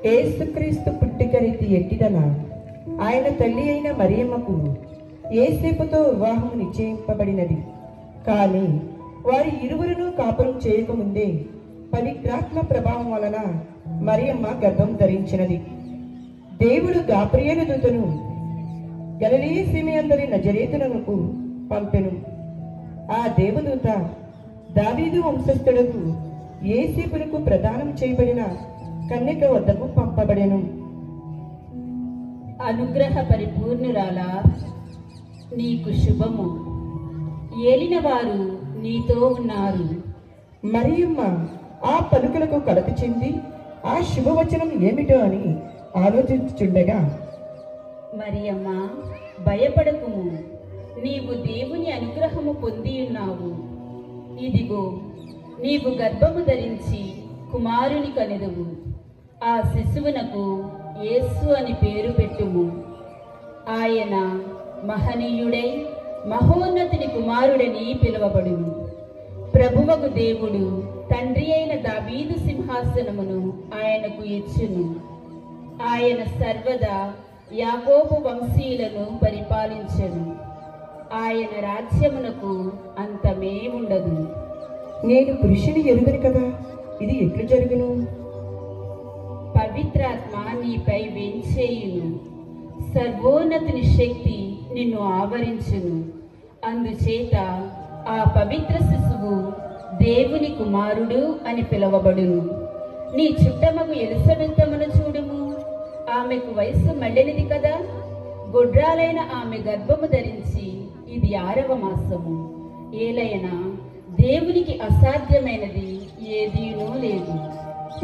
యేసుక్రీస్తు పుట్టిక రీతి ఎట్టిదన ఆయన తల్లి అయిన మరియమ్మకు యేసేపుతో వివాహం నిశ్చయింపబడినది. కానీ వారి ఇరువురును కాపురం చేయకముందే పవిత్రాత్మ ప్రభావం వలన మరియమ్మ గర్భం ధరించినది. దేవుడు గాబ్రియేలు దూతను గలిలయ సీమయందరి నజరేతునకు పంపెను. ఆ దేవదూత దావీదు వంశస్థులకు యేసేపునకు ప్రదానం చేయబడిన కన్యక వద్దకు పంపబడెను. అనుగ్రహ పరిపూర్ణురాలా, నీకు శుభము, ఏలిన వారు నీతో ఉన్నారు. మరియమ్మ ఆ పలుకులకు కలత చెంది ఆ శుభవచనం ఏమిటో అని ఆలోచించుచుండగా, మరియమ్మ, భయపడకుము, నీవు దేవుని అనుగ్రహము పొంది ఉన్నావు. ఇదిగో, నీవు గర్భము ధరించి కుమారుని కనెదవు. ఆ శిశువునకు యేసు అని పేరు పెట్టుము. ఆయన మహనీయుడై మహోన్నతుని కుమారుడని పిలువబడును. ప్రభువగు దేవుడు తండ్రి అయిన దావీదు సింహాసనమును ఆయనకు ఇచ్చును. ఆయన సర్వదా యాకోబు వంశీయులను పరిపాలించెను. ఆయన రాజ్యమునకు అంతమే ఉండదు. నేను పురుషుని ఎరుగను కదా, ఇది ఎట్లు జరుగును? పవిత్రాత్మ నీపై వెంచేయును. సర్వోన్నతుని శక్తి నిన్ను ఆవరించును. అందుచేత ఆ పవిత్ర శిశువు దేవుని కుమారుడు అని పిలువబడును. నీ చుట్టమగు ఎలిసబెత్తమును చూడుము. ఆమెకు వయస్సు మళ్ళినది కదా. గొడ్రాలైన ఆమె గర్భము ధరించి ఇది 6వ మాసము. ఏలైనా దేవునికి అసాధ్యమైనది ఏదీనూ లేదు.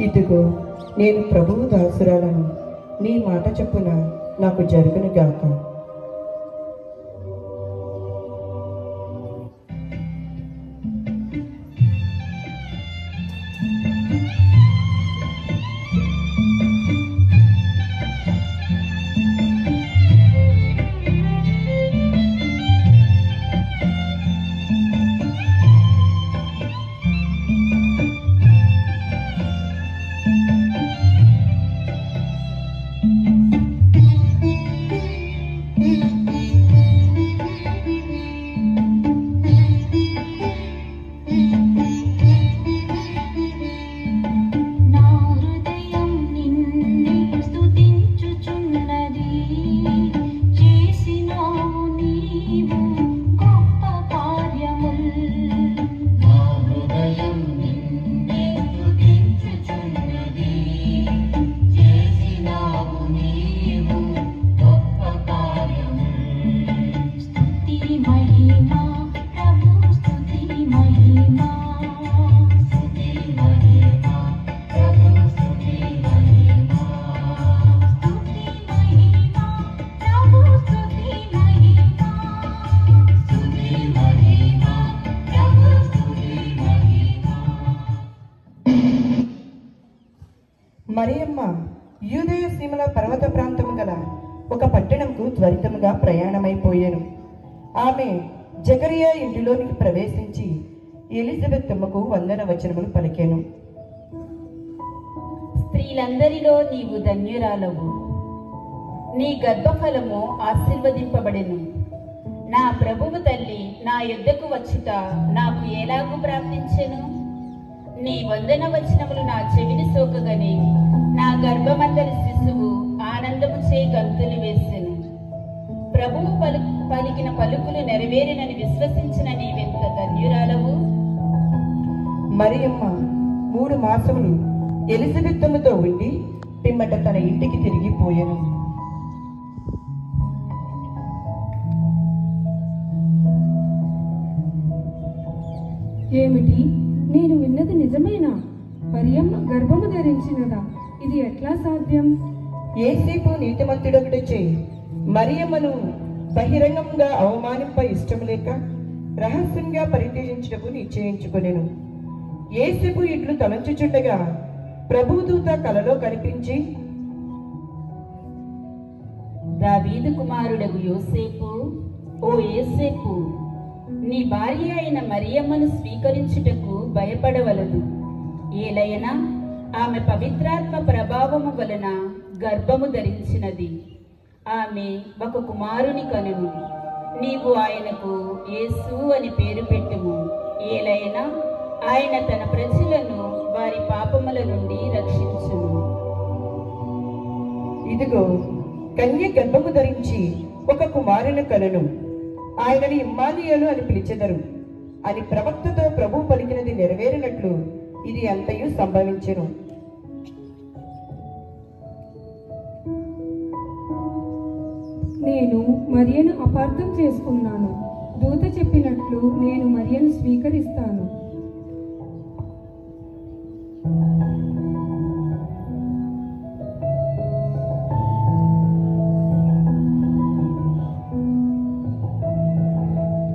ఇదిగో, నేను ప్రభువు దాసురాలను, నీ మాట చొప్పున నాకు జరుగును గాక. మరియమ్మ యూదయ సీమల పర్వత ప్రాంతము గల ఒక పట్టణంకు త్వరితముగా ప్రయాణమైపోయాను. ఆమె జకరియా ఇంటిలోనికి ప్రవేశించి ఎలిజబెత్తమ్మకు వందన వచనములు పలికెను. స్త్రీలందరిలో నీవు ధన్యురాలవు. నీ గర్భఫలము ఆశీర్వదింపబడెను. నా ప్రభువు తల్లి నా యొద్దకు వచ్చుట నాకు ఎలాగూ ప్రార్థించెను. నీ వందన వచనములు నా చెవిని సోకగని నా గర్భమందరి శిశువు ఆనందము చే గంతులు వేసెను. ప్రభువు పలికిన పలుకులు నెరవేరినని విశ్వసించిన నీవెంత ధన్యురాలవు. మరియమ్మ 3 మాసములు ఎలిజబెత్తమ్మతో ఉండి పిమ్మట తన ఇంటికి తిరిగిపోయాను. ఏమిటి, నేను విన్నది నిజమేనా? మరియమ్మ గర్భము ధరించినదా? ఇది ఎట్లా సాధ్యం? యేసేపు నీతిమంతుడొకటొచ్చే మరియమ్మను బహిరంగంగా అవమానింప ఇష్టం లేక రహస్యంగా పరిత్యజించుటకు నిశ్చయించుకొనెను. యేసేపు ఇట్లు తలంచుచుండగా ప్రభుదూత కలలో కనిపించి, దావీదు కుమారుడగు యోసేపు, ఓ యేసేపు, నీ భార్య అయిన మరియమ్మను స్వీకరించుటకు భయపడవలదు. ఏలయనా ఆమె పవిత్రాత్మ ప్రభావము వలన గర్భము ధరించినది. ఆమె ఒక కుమారుని కనును. నీవు ఆయనకు యేసు అని పేరు పెట్టుము. ఏలైనా ఆయన తన ప్రజలను వారి పాపముల నుండి రక్షించును. ఇదిగో, కన్య గర్భము ధరించి ఒక కుమారుని కనును, ఆయనని ఇమ్మానుయేలు అని పిలిచెదరు అని ప్రవక్తతో ప్రభు పలికినది నెరవేరినట్లు ఇది అంతయు సంభవించెను. నేను మరియను అపార్థం చేసుకున్నాను. దూత చెప్పినట్లు నేను మరియను స్వీకరిస్తాను.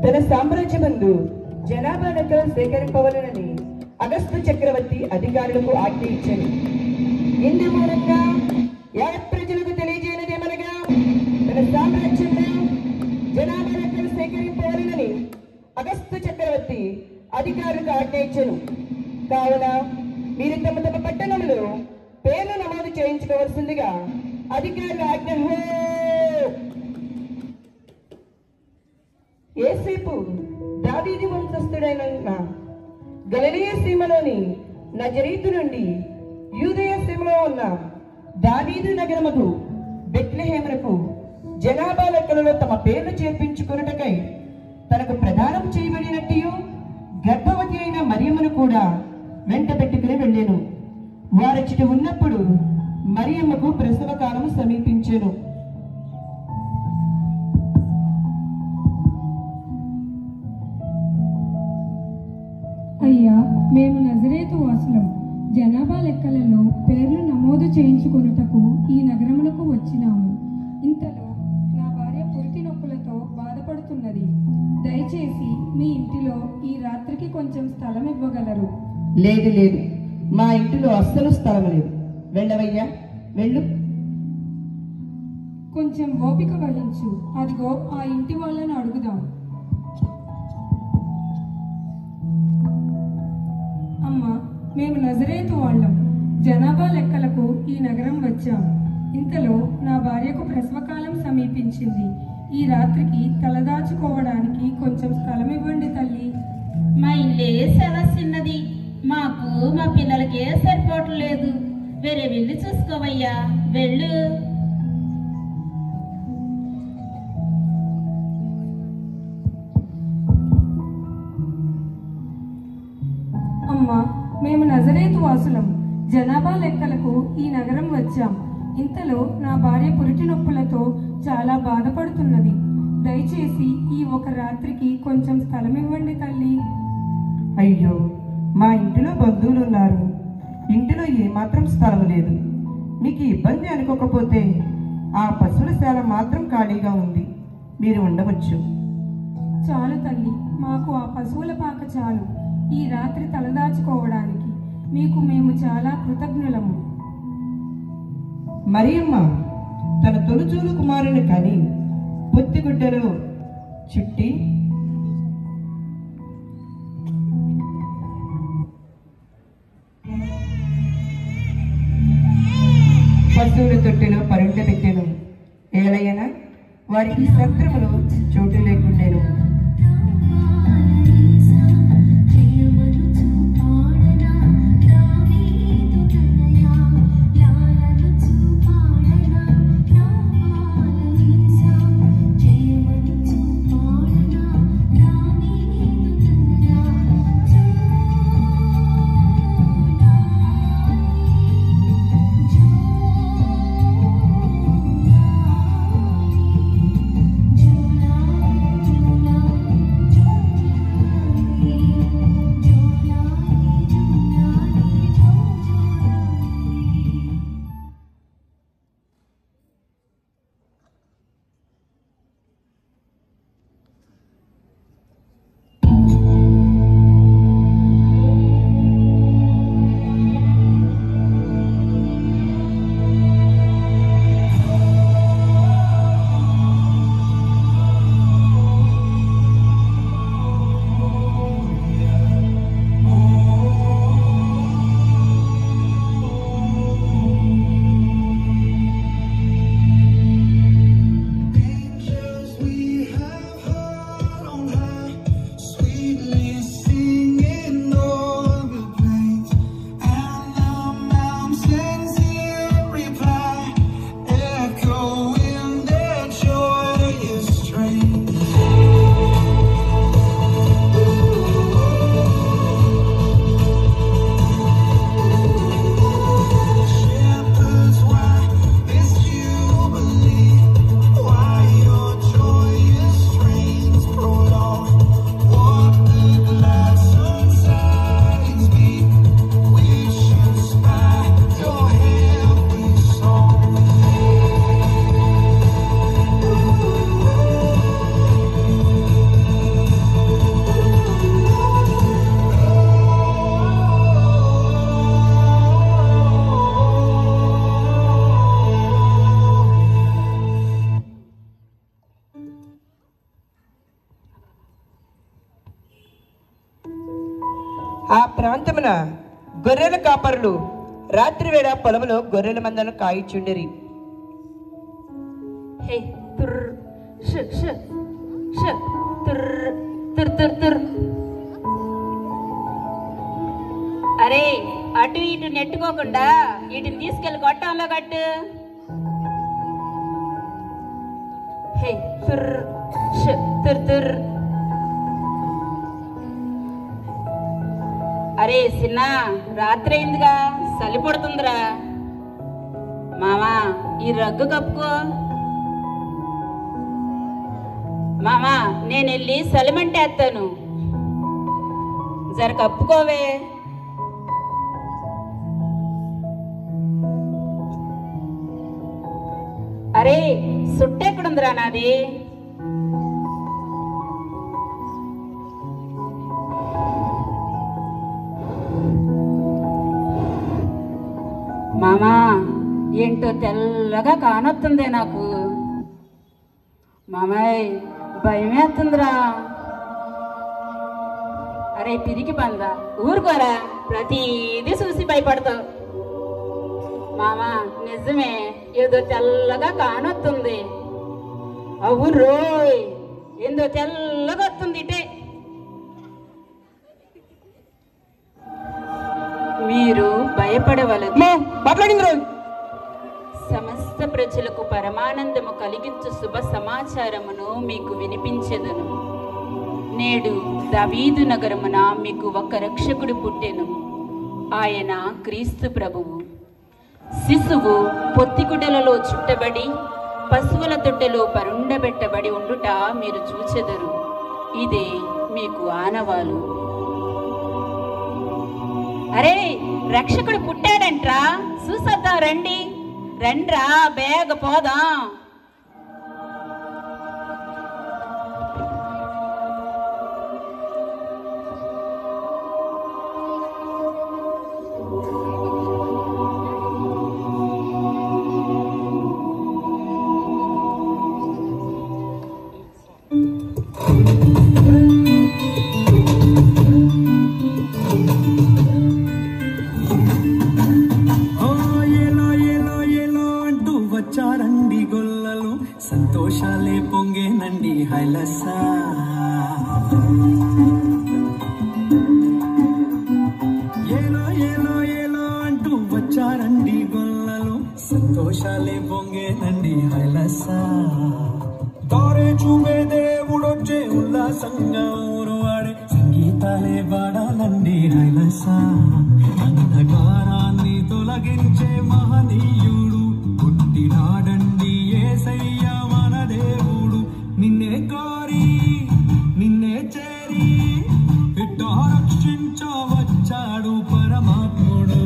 తన సామ్రాజ్యమందు జనాభా లెక్కలు సేకరింపవలనని అగస్తు చక్రవర్తి అధికారులకు ఆజ్ఞ ఇచ్చాను. ఇందు మూలంగా యావత్ ప్రజలకు తెలియజేయనిదేమనగా, తన సామ్రాజ్యంలో జనాభా లెక్కలు సేకరింపవలనని అగస్తు చక్రవర్తి అధికారులకు ఆజ్ఞ ఇచ్చాను. కావున మీరు తమ తమ పట్టణంలో పేర్లు నమోదు చేయించుకోవాల్సిందిగా అధికారుల ఆజ్ఞ. యేసేపు దావీదు వంశస్థుడైన గలిలయ సీమలోని నజరీతు నుండి యూదయ సీమలో ఉన్న దావీదు నగరముకు బెత్లెహేమునకు జనాభా లెక్కలలో తమ పేర్లు చేర్పించుకొనుటకై తనకు ప్రదానం చేయబడినట్టు గర్భవతి అయిన మరియమ్మను కూడా వెంట పెట్టుకుని వెళ్ళాను. వారచ్చట ఉన్నప్పుడు మరియమ్మకు ప్రసవ కాలం సమీపించెను. అయ్యా, మేము నజరేతు వాసులం. జనాభా లెక్కలలో పేర్లు నమోదు చేయించుకొనుటకు ఈ నగరమునకు వచ్చినాము. ఇంతలో నా భార్య పురిటి నొప్పులతో బాధపడుతున్నది. దయచేసి మీ ఇంటిలో ఈ రాత్రికి కొంచెం స్థలం ఇవ్వగలరు? లేదు లేదు, మా ఇంటిలో అస్సలు స్థలం లేదు. వెళ్ళవయ్యా, వెళ్ళు. కొంచెం ఓపిక వహించు. అదిగో ఆ ఇంటి వాళ్ళను అడుగుదాం. అమ్మా, మేము నజరేతు వాళ్ళం. జనాభా లెక్కలకు ఈ నగరం వచ్చాం. ఇంతలో నా భార్యకు ప్రసవకాలం సమీపించింది. ఈ రాత్రికి తలదాచుకోవడానికి కొంచెం స్థలం ఇవ్వండి తల్లి. మా ఇల్లే చాలా చిన్నది. మాకు మా పిల్లలకే సరిపోవట్లేదు. వేరే వెళ్ళి చూసుకోవయ్యా, వెళ్ళు. అమ్మా, మేము నజరేతు వాసులం. జనాభా లెక్కలకు ఈ నగరం వచ్చాం. ఇంతలో నా భార్య పురిటి నొప్పులతో చాలా బాధపడుతున్నది. దయచేసి ఈ ఒక రాత్రికి కొంచెం స్థలం ఇవ్వండి తల్లి. అయ్యో, మా ఇంటిలో బంధువులు ఉన్నారు. ఇంటిలో ఏమాత్రం స్థలం లేదు. మీకు ఇబ్బంది అనుకోకపోతే ఆ పశువుల శాల మాత్రం ఖాళీగా ఉంది. మీరు ఉండవచ్చు. చాలు తల్లి, మాకు ఆ పశువుల పాక చాలు. ఈ రాత్రి తలదాచుకోవడానికి మీకు మేము చాలా కృతజ్ఞులము. మరియమ్మ తన తొలిచూలు కుమారుని కని పొత్తిగుడ్డలో చుట్టి పశువుల తొట్టిలో పరుండబెట్టెను. ఏలయన వారికి సత్రములో చోటు లేకుండెను. ఆ ప్రాంతమున గొర్రెల కాపరులు రాత్రి వేళ పొలములో గొర్రెల మందను కాయిచుండిరి. హే తుర్ ష ష ష తుర్ తుర్ తుర్ తుర్. అరే అటు ఇటు నెట్టుకోకుండా వీటిని తీసుకెళ్లి గొట్టంలో కట్టు. హే తుర్ ష తుర్ తుర్. అరే చిన్న రాత్రి అయిందిగా, చలి పడుతుందిరా. మామా ఈ రగ్గు కప్పుకో. మామా నేను వెళ్ళి చలిమంటే వేస్తాను, జర కప్పుకోవే. అరే సుట్టెక్కడుందిరా నాది. మామా ఏంటో తెల్లగా కానొస్తుందే నాకు. మామయ్య భయమేస్తుందిరా. అరే పిరికి పందా ఊరుకోరా, ప్రతిదీ చూసి భయపడతావు. మామా నిజమే, ఏదో తెల్లగా కానొస్తుంది. అవును రోయ్, ఏందో తెల్లగా వస్తుంది ఇటే. మీరు భయపడవలదు. సమస్త ప్రజలకు పరమానందము కలిగించు శుభ సమాచారమును మీకు వినిపించెదను. నేడు దావీదు నగరమున మీకు ఒక రక్షకుడు పుట్టెను. ఆయన క్రీస్తు ప్రభువు. శిశువు పొత్తిగుడ్డలలో చుట్టబడి పశువుల తొట్టెలో పరుండబెట్టబడి ఉండుట మీరు చూచెదరు. ఇదే మీకు ఆనవాలు. అరే రక్షకుడు పుట్టాడంట్రా, చూసొద్దాం రండి. రండ్రా బేగ పోదాం. సంతోషాలే పొంగేనండి హైలసా. ఏలో ఏలో ఏలో అంటూ వచ్చారండి గొల్లలు, సంతోషాలే పొంగేనండి హైలసా. దారే చూపే దేవుడొచ్చే ఉల్లాసంగా ఊరు వాడే సంగీతాలే పాడాలండి హైలసా. అంధకారాన్ని తొలగించే మహనీయుడు పుట్టినాడండి యేసయ్య మన దేవుడు. నిన్నే కోరి నిన్నే చేరి ఇట్ట రక్షించవచ్చాడు పరమాత్ముడు.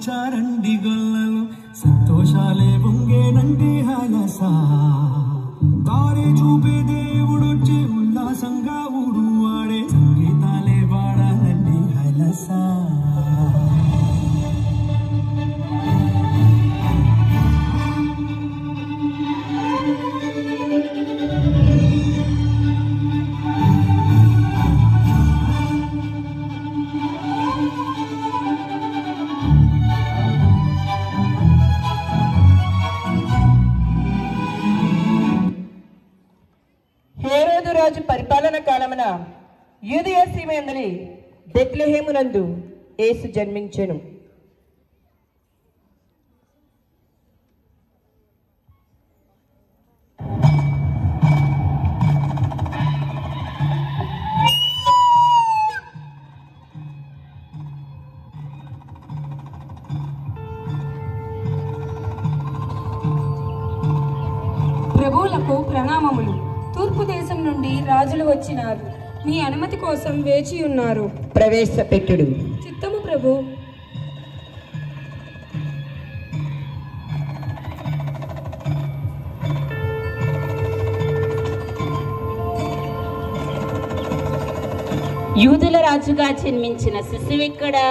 వచ్చారండి గొల్లలు సంతోషాలే పొంగేనండి హలసా తారే చూపే దేవుడొచ్చి ఉల్లాసంగా ఊరు వాడే సంగీతాలే వాడాలండి హలసా హేరోదు రాజు పరిపాలన కాలమున యూదయ సీమయందలి బెత్లెహేమునందు యేసు జన్మించెను. ప్రభువులకు ప్రణామములు. తూర్పు దేశం నుండి రాజులు వచ్చినారు. మీ అనుమతి కోసం వేచి ఉన్నారు. ప్రవేశపెట్టుడు. చిత్తము ప్రభు. యూదుల రాజుగా జన్మించిన శిశువెక్కడా?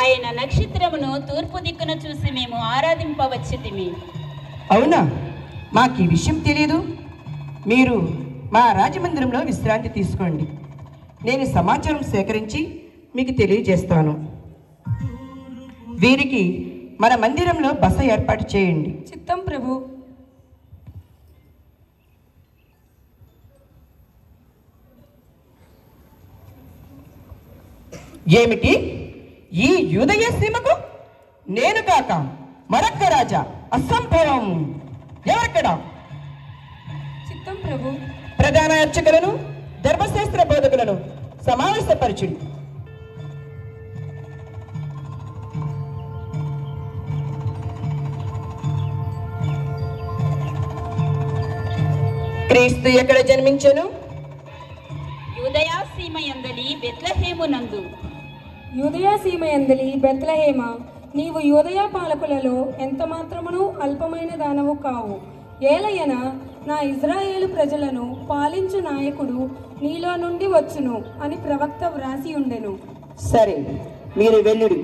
ఆయన నక్షత్రమును తూర్పు దిక్కున చూసి మేము ఆరాధింపవచ్చితిమి. అవునా? మాకు ఈ విషయం తెలియదు. మీరు మా రాజమందిరంలో విశ్రాంతి తీసుకోండి. నేను సమాచారం సేకరించి మీకు తెలియజేస్తాను. వీరికి మన మందిరంలో బస ఏర్పాటు చేయండి. చిత్తం ప్రభు. ఏమిటి? ఈ యూదయ సీమకు నేను కాక మరొక్క రాజా? అసంభవం! ఎవరక్కడ? చిత్తం ప్రభు. ప్రధాన అర్చకులను, ధర్మశాస్త్ర బోధకులను సమావేశపరచుడు. క్రీస్తు ఎక్కడ జన్మించెను? యూదయ సీమయందలి బెత్లెహేమునందు. యూదయ సీమయందలి బెత్లెహేమ, నీవు యూదయ పాలకులలో ఎంత మాత్రమును అల్పమైన దానవు కావు. ఏలయన నా ఇజ్రాయేలు ప్రజలను పాలించు నాయకుడు నీలో నుండి వచ్చును అని ప్రవక్త వ్రాసి ఉండెను. సరే, మీరు వెళ్ళుడు.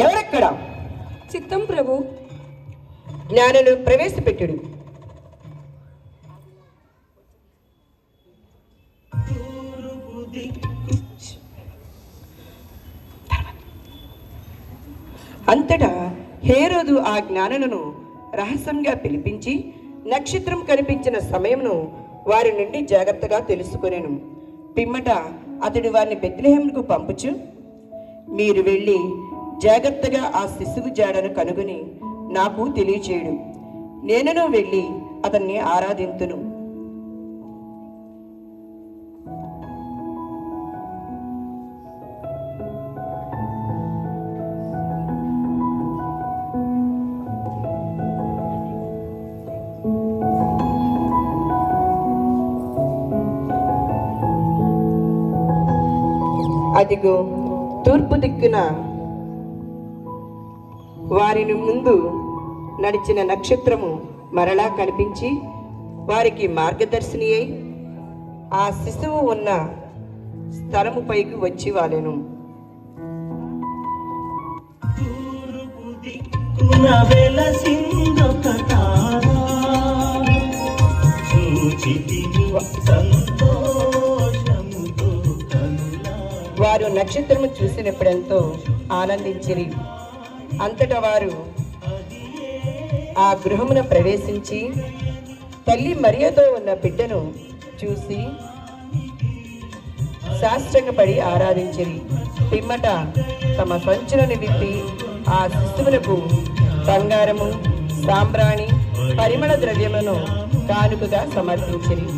ఎవరెక్కడ? చిత్తం ప్రభు. జ్ఞానులు ప్రవేశపెట్టుడు. అంతటా హేరోదు ఆ జ్ఞానులను రహస్యంగా పిలిపించి నక్షత్రం కనిపించిన సమయమును వారి నుండి జాగ్రత్తగా తెలుసుకొనెను. పిమ్మట అతడు వారిని బెత్లెహేముకు పంపుచు, మీరు వెళ్ళి జాగ్రత్తగా ఆ శిశువు జాడను కనుగొని నాకు తెలియచేయడు. నేనును వెళ్ళి అతన్ని ఆరాధింతును. అదిగో తూర్పు దిక్కున వారిని ముందు నడిచిన నక్షత్రము మరలా కనిపించి వారికి మార్గదర్శిని అయి ఆ శిశువు ఉన్న స్థలము పైకి వచ్చి వాలెను. వారు నక్షత్రము చూసినప్పుడెంతో ఆనందించిరి. అంతటా వారు ఆ గృహమున ప్రవేశించి తల్లి మరియతో ఉన్న బిడ్డను చూసి సాష్టాంగపడి ఆరాధించిరి. పిమ్మట తమ సంచులను విప్పి ఆ శిశువులకు బంగారము, సాంబ్రాణి, పరిమళ ద్రవ్యమును కానుకగా సమర్పించిరి.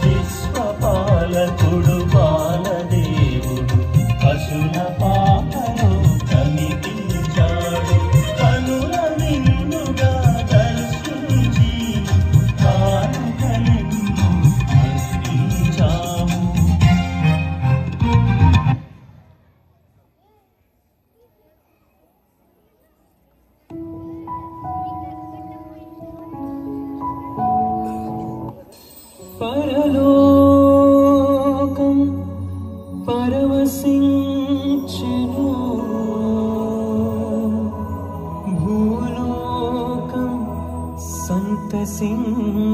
విశ్వపాలకుడు బాలదే వికసించెను భూలోకం సంతసించెను